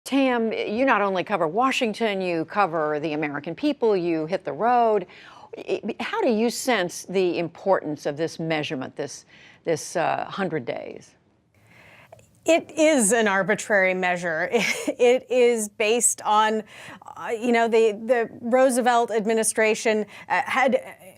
Tam, you not only cover Washington, you cover the American people, you hit the road. How do you sense the importance of this measurement, this 100 days? It is an arbitrary measure. It is based on, the Roosevelt administration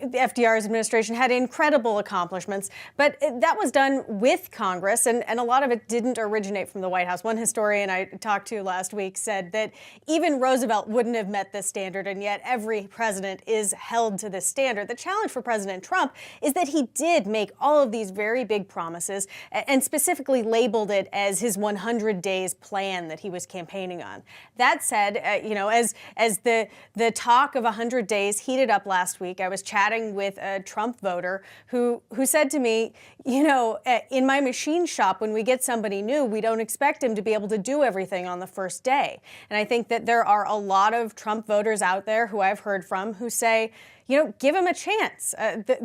the FDR's administration had incredible accomplishments, but that was done with Congress, and a lot of it didn't originate from the White House. One historian I talked to last week said that even Roosevelt wouldn't have met this standard, and yet every president is held to this standard. The challenge for President Trump is that he did make all of these very big promises and specifically labeled it as his 100 days plan that he was campaigning on. That said, as the talk of 100 days heated up last week, I was chatting with a Trump voter who said to me, in my machine shop, when we get somebody new, we don't expect him to be able to do everything on the first day. And I think that there are a lot of Trump voters out there who I've heard from who say, give him a chance.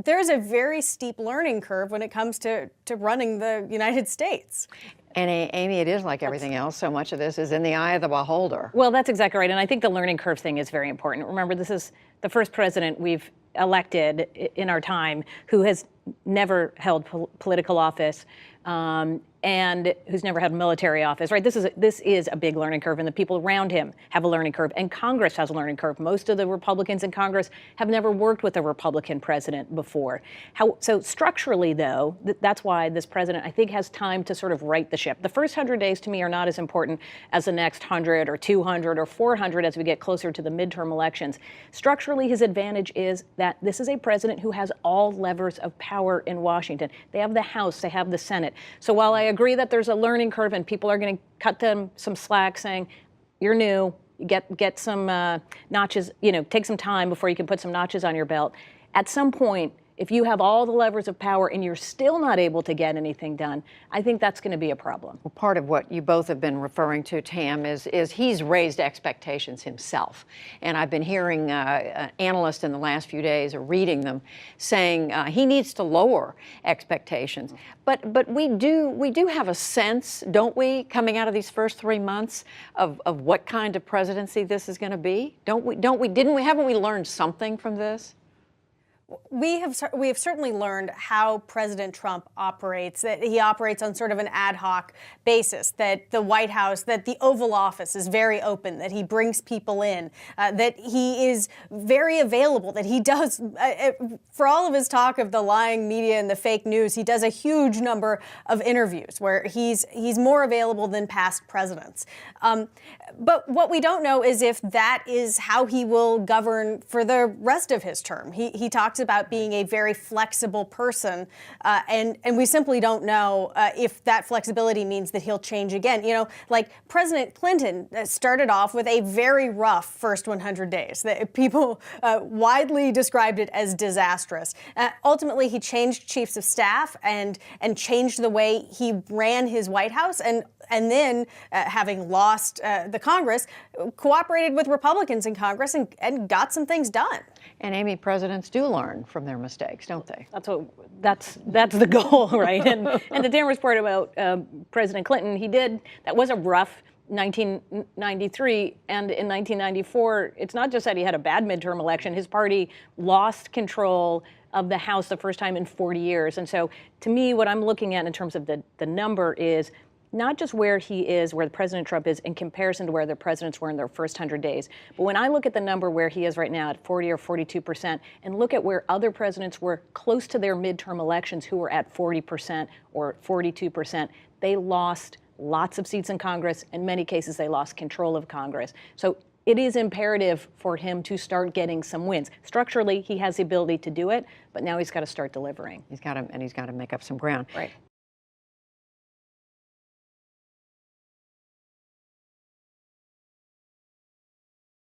There's a very steep learning curve when it comes to running the United States. And Amy, it is like everything else. So much of this is in the eye of the beholder. Well, that's exactly right. And I think the learning curve thing is very important. Remember, this is the first president we've elected in our time who has never held political office and who's never had military office, right? This is a big learning curve, and the people around him have a learning curve, and Congress has a learning curve. Most of the Republicans in Congress have never worked with a Republican president before. So structurally, though, that's why this president, I think, has time to sort of right the ship. The first 100 days, to me, are not as important as the next 100 or 200 or 400 as we get closer to the midterm elections. Structurally, his advantage is that this is a president who has all levers of power in Washington. They have the House, they have the Senate. So while I agree that there's a learning curve and people are going to cut them some slack saying, you're new, get some notches, take some time before you can put some notches on your belt. At some point, if you have all the levers of power and you're still not able to get anything done, I think that's going to be a problem. Well, part of what you both have been referring to, Tam, is he's raised expectations himself. And I've been hearing analysts in the last few days, or reading them, saying he needs to lower expectations. But we do have a sense, don't we, coming out of these first 3 months of what kind of presidency this is going to be? Haven't we learned something from this? We have certainly learned how President Trump operates, that he operates on sort of an ad hoc basis, that the White House, that the Oval Office is very open, that he brings people in, that he is very available, that he does, for all of his talk of the lying media and the fake news, he does a huge number of interviews where he's more available than past presidents. But what we don't know is if that is how he will govern for the rest of his term. He talks about being a very flexible person, and we simply don't know if that flexibility means that he'll change again. Like President Clinton started off with a very rough first 100 days. That people widely described it as disastrous. Ultimately, he changed chiefs of staff and changed the way he ran his White House, and then, having lost the Congress, cooperated with Republicans in Congress and got some things done. And Amy, presidents do learn from their mistakes, don't they? That's the goal, right? And to Tamara's part about President Clinton, that was a rough 1993, and in 1994, it's not just that he had a bad midterm election, his party lost control of the House the first time in 40 years. And so to me, what I'm looking at in terms of the number is not just where he is, where President Trump is in comparison to where the presidents were in their first 100 days. But when I look at the number where he is right now at 40 or 42%, and look at where other presidents were close to their midterm elections who were at 40% or 42%, they lost lots of seats in Congress. In many cases, they lost control of Congress. So it is imperative for him to start getting some wins. Structurally, he has the ability to do it, but now he's got to start delivering. He's got to make up some ground. Right.